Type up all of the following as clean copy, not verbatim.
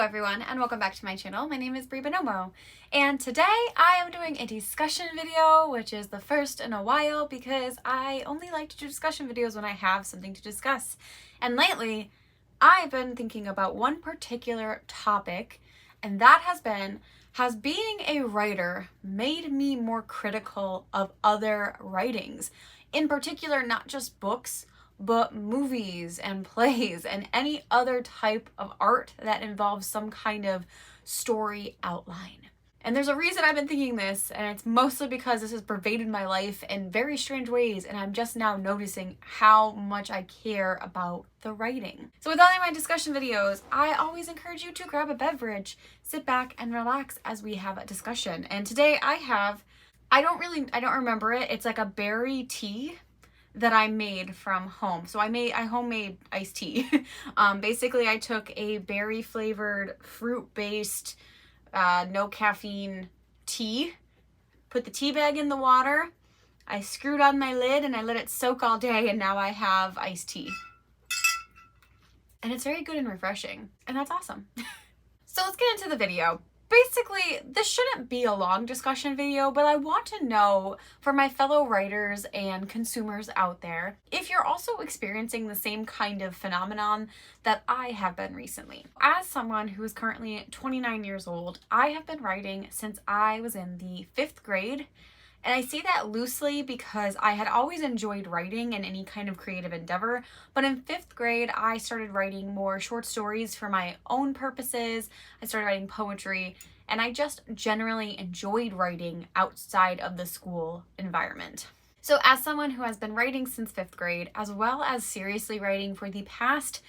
Hello everyone and welcome back to my channel. My name is Bree Buonomo and today I am doing a discussion video, which is the first in a while because I only like to do discussion videos when I have something to discuss. And lately I've been thinking about one particular topic, and that has being a writer made me more critical of other writings? In particular, not just books, but movies and plays and any other type of art that involves some kind of story outline. And there's a reason I've been thinking this, and it's mostly because this has pervaded my life in very strange ways, and I'm just now noticing how much I care about the writing. So with all of my discussion videos, I always encourage you to grab a beverage, sit back and relax as we have a discussion. And today I don't remember it. It's like a berry tea that I made from home. So I homemade iced tea. Basically I took a berry flavored, fruit-based, no caffeine tea, put the tea bag in the water, I screwed on my lid and I let it soak all day, and now I have iced tea. And it's very good and refreshing, and that's awesome. So let's get into the video. Basically, this shouldn't be a long discussion video, but I want to know for my fellow writers and consumers out there if you're also experiencing the same kind of phenomenon that I have been recently. As someone who is currently 29 years old, I have been writing since I was in the 5th grade. And I say that loosely because I had always enjoyed writing in any kind of creative endeavor, but in 5th grade, I started writing more short stories for my own purposes. I started writing poetry, and I just generally enjoyed writing outside of the school environment. So as someone who has been writing since 5th grade, as well as seriously writing for the past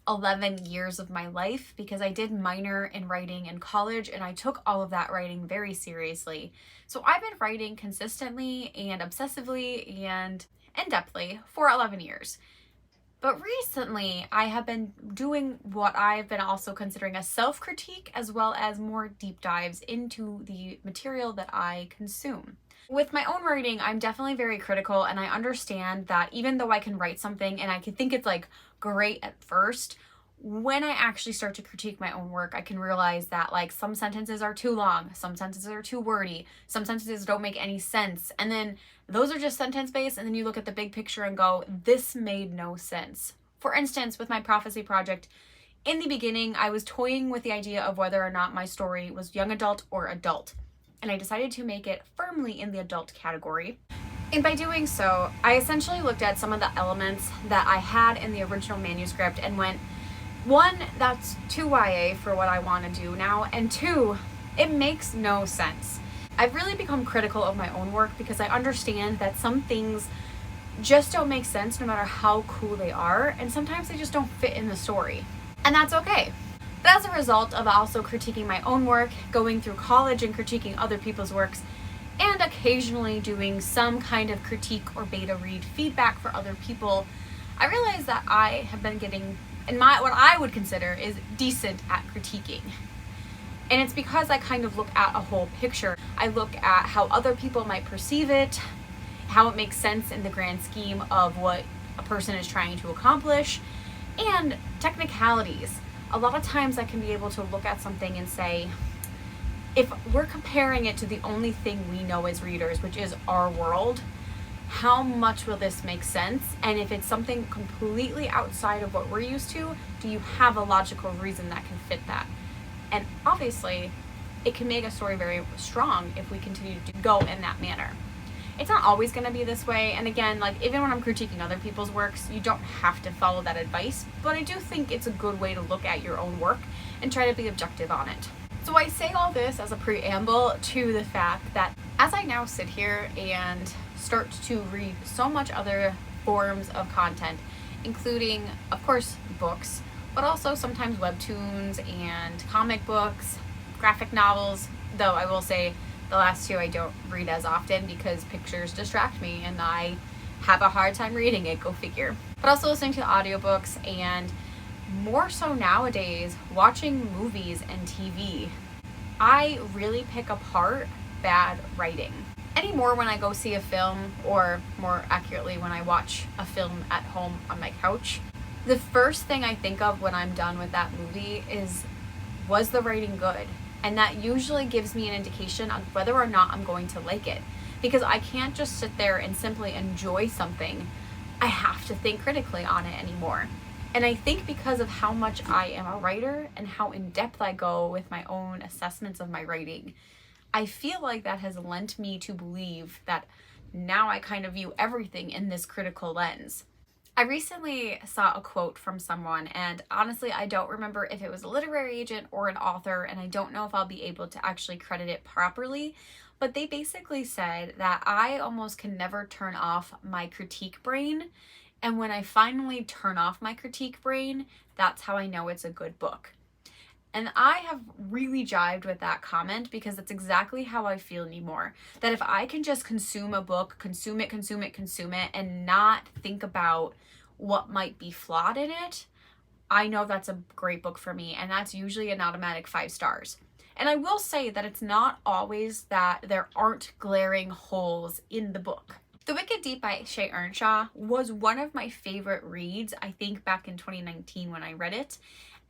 11 years of my life, because I did minor in writing in college and I took all of that writing very seriously. So I've been writing consistently and obsessively and in-depthly for 11 years. But recently I have been doing what I've been also considering a self-critique, as well as more deep dives into the material that I consume. With my own writing, I'm definitely very critical, and I understand that even though I can write something and I can think it's like great at first, when I actually start to critique my own work, I can realize that like some sentences are too long, some sentences are too wordy, some sentences don't make any sense, and then those are just sentence based, and then you look at the big picture and go, this made no sense. For instance, with my prophecy project, in the beginning, I was toying with the idea of whether or not my story was young adult or adult, and I decided to make it firmly in the adult category. And by doing so, I essentially looked at some of the elements that I had in the original manuscript and went, 1, that's too YA for what I want to do now, and 2, it makes no sense. I've really become critical of my own work because I understand that some things just don't make sense no matter how cool they are, and sometimes they just don't fit in the story. And that's okay. But as a result of also critiquing my own work, going through college and critiquing other people's works, and occasionally doing some kind of critique or beta read feedback for other people, I realized that I have been getting, what I would consider is decent at critiquing. And it's because I kind of look at a whole picture. I look at how other people might perceive it, how it makes sense in the grand scheme of what a person is trying to accomplish, and technicalities. A lot of times I can be able to look at something and say, if we're comparing it to the only thing we know as readers, which is our world, how much will this make sense? And if it's something completely outside of what we're used to, do you have a logical reason that can fit that? And obviously, it can make a story very strong if we continue to go in that manner. It's not always going to be this way, and again, like even when I'm critiquing other people's works, you don't have to follow that advice, but I do think it's a good way to look at your own work and try to be objective on it. So I say all this as a preamble to the fact that as I now sit here and start to read so much other forms of content, including, of course, books, but also sometimes webtoons and comic books, graphic novels, though I will say the last 2 I don't read as often because pictures distract me and I have a hard time reading it, go figure. But also listening to audiobooks, and more so nowadays, watching movies and TV. I really pick apart bad writing. Anymore when I go see a film, or more accurately when I watch a film at home on my couch, the first thing I think of when I'm done with that movie is was the writing good? And that usually gives me an indication of whether or not I'm going to like it. Because I can't just sit there and simply enjoy something. I have to think critically on it anymore. And I think because of how much I am a writer and how in depth I go with my own assessments of my writing, I feel like that has lent me to believe that now I kind of view everything in this critical lens. I recently saw a quote from someone, and honestly, I don't remember if it was a literary agent or an author, and I don't know if I'll be able to actually credit it properly, but they basically said that I almost can never turn off my critique brain, and when I finally turn off my critique brain, that's how I know it's a good book. And I have really jived with that comment because that's exactly how I feel anymore. That if I can just consume a book, consume it, and not think about what might be flawed in it, I know that's a great book for me. And that's usually an automatic 5 stars. And I will say that it's not always that there aren't glaring holes in the book. The Wicked Deep by Shea Earnshaw was one of my favorite reads, I think back in 2019 when I read it.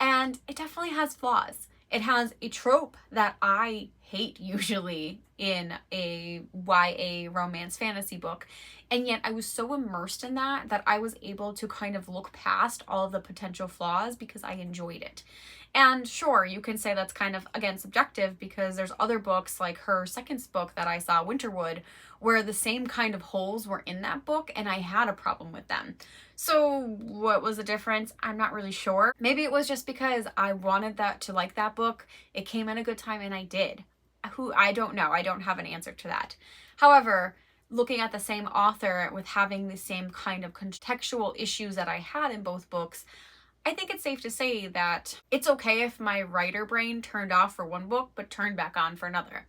And it definitely has flaws. It has a trope that I hate usually in a YA romance fantasy book. And yet I was so immersed in that I was able to kind of look past all of the potential flaws because I enjoyed it. And sure, you can say that's kind of, again, subjective because there's other books like her second book that I saw, Winterwood, where the same kind of holes were in that book and I had a problem with them. So what was the difference? I'm not really sure. Maybe it was just because I wanted to like that book. It came at a good time and I did. I don't know. I don't have an answer to that. However, looking at the same author with having the same kind of contextual issues that I had in both books, I think it's safe to say that it's okay if my writer brain turned off for one book but turned back on for another.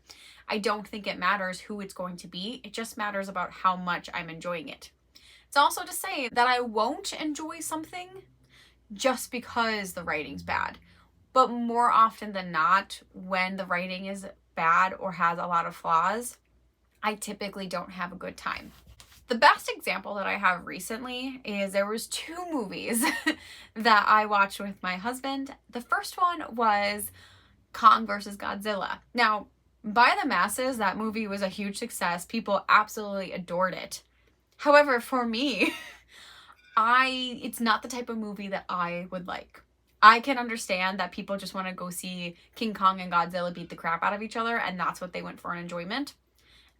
I don't think it matters who it's going to be. It just matters about how much I'm enjoying it. It's also to say that I won't enjoy something just because the writing's bad. But more often than not, when the writing is bad or has a lot of flaws, I typically don't have a good time. The best example that I have recently is there was 2 movies that I watched with my husband. The first one was Kong vs. Godzilla. Now, by the masses, that movie was a huge success. People absolutely adored it. However, for me, it's not the type of movie that I would like. I can understand that people just want to go see King Kong and Godzilla beat the crap out of each other, and that's what they went for in enjoyment.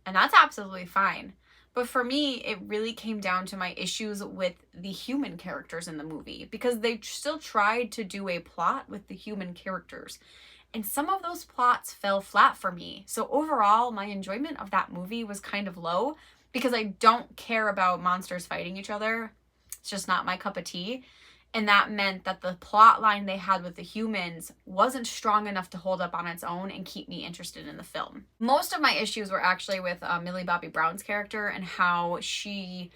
And that's absolutely fine. But for me, it really came down to my issues with the human characters in the movie, because they still tried to do a plot with the human characters. And some of those plots fell flat for me. So overall, my enjoyment of that movie was kind of low because I don't care about monsters fighting each other. It's just not my cup of tea. And that meant that the plot line they had with the humans wasn't strong enough to hold up on its own and keep me interested in the film. Most of my issues were actually with Millie Bobby Brown's character and how she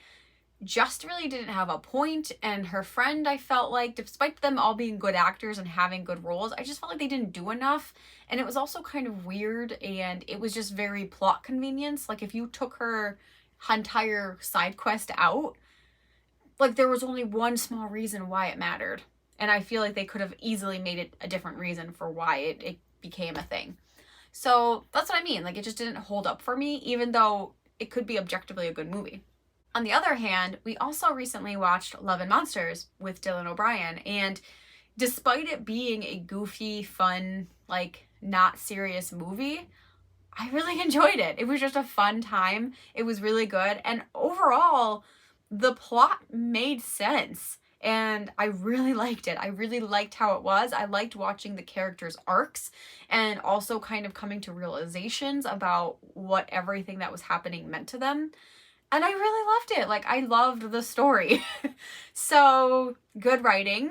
just really didn't have a point, and her friend, I felt like, despite them all being good actors and having good roles, I just felt like they didn't do enough. And it was also kind of weird, and it was just very plot convenience. Like, if you took her entire side quest out, like, there was only one small reason why it mattered. And I feel like they could have easily made it a different reason for why it became a thing. So that's what I mean. Like, it just didn't hold up for me, even though it could be objectively a good movie. On the other hand, we also recently watched Love and Monsters with Dylan O'Brien, and despite it being a goofy, fun, like, not serious movie, I really enjoyed it. It was just a fun time. It was really good, and overall, the plot made sense, and I really liked it. I really liked how it was. I liked watching the characters' arcs, and also kind of coming to realizations about what everything that was happening meant to them. And I really loved it. Like, I loved the story. So, good writing.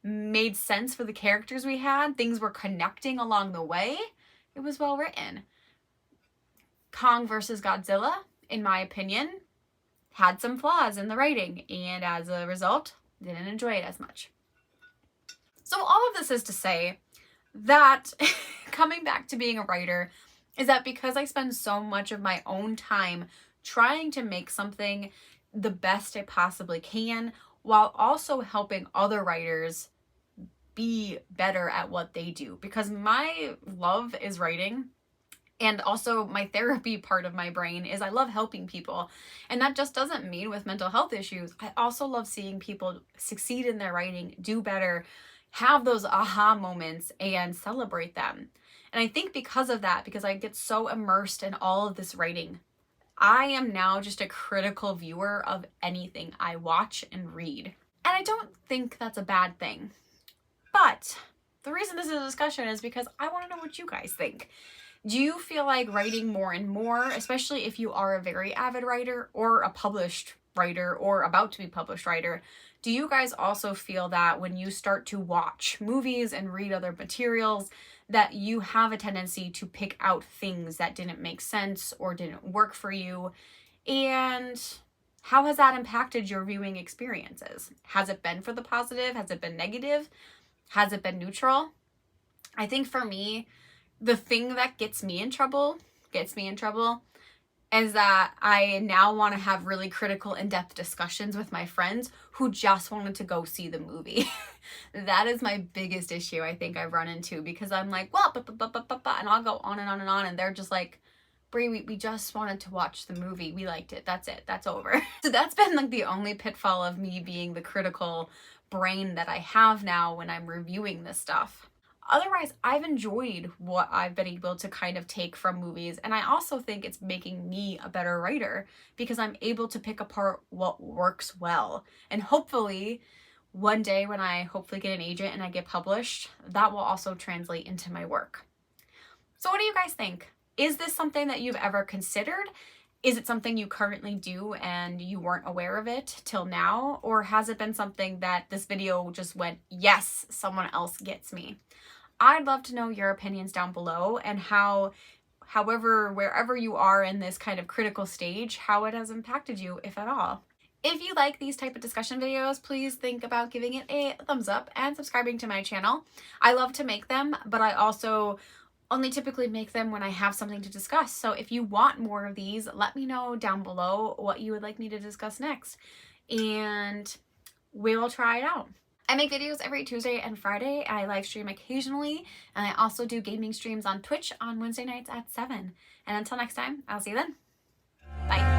Made sense for the characters we had. Things were connecting along the way. It was well written. Kong vs. Godzilla, in my opinion, had some flaws in the writing. And as a result, didn't enjoy it as much. So, all of this is to say that coming back to being a writer is that because I spend so much of my own time trying to make something the best I possibly can, while also helping other writers be better at what they do, because my love is writing. And also my therapy part of my brain is I love helping people. And that just doesn't mean with mental health issues. I also love seeing people succeed in their writing, do better, have those aha moments, and celebrate them. And I think because of that, because I get so immersed in all of this writing, I am now just a critical viewer of anything I watch and read. And I don't think that's a bad thing. But the reason this is a discussion is because I want to know what you guys think. Do you feel like writing more and more, especially if you are a very avid writer or a published writer or about to be published writer? Do you guys also feel that when you start to watch movies and read other materials, that you have a tendency to pick out things that didn't make sense or didn't work for you? And how has that impacted your viewing experiences? Has it been for the positive? Has it been negative? Has it been neutral? I think for me, the thing that gets me in trouble is that I now want to have really critical, in-depth discussions with my friends who just wanted to go see the movie. That is my biggest issue I think I've run into, because I'm like, well, and I'll go on and on and on, and they're just like, Bree, we just wanted to watch the movie. We liked it. That's it. That's over. So that's been like the only pitfall of me being the critical brain that I have now when I'm reviewing this stuff. Otherwise, I've enjoyed what I've been able to kind of take from movies, and I also think it's making me a better writer because I'm able to pick apart what works well. And hopefully, one day when I hopefully get an agent and I get published, that will also translate into my work. So what do you guys think? Is this something that you've ever considered? Is it something you currently do and you weren't aware of it till now? Or has it been something that this video just went, yes, someone else gets me? I'd love to know your opinions down below, and wherever you are in this kind of critical stage, how it has impacted you, if at all. If you like these type of discussion videos, please think about giving it a thumbs up and subscribing to my channel. I love to make them, but I also only typically make them when I have something to discuss. So if you want more of these, let me know down below what you would like me to discuss next, and we will try it out. I make videos every Tuesday and Friday. I live stream occasionally, and I also do gaming streams on Twitch on Wednesday nights at 7. And until next time, I'll see you then. Bye.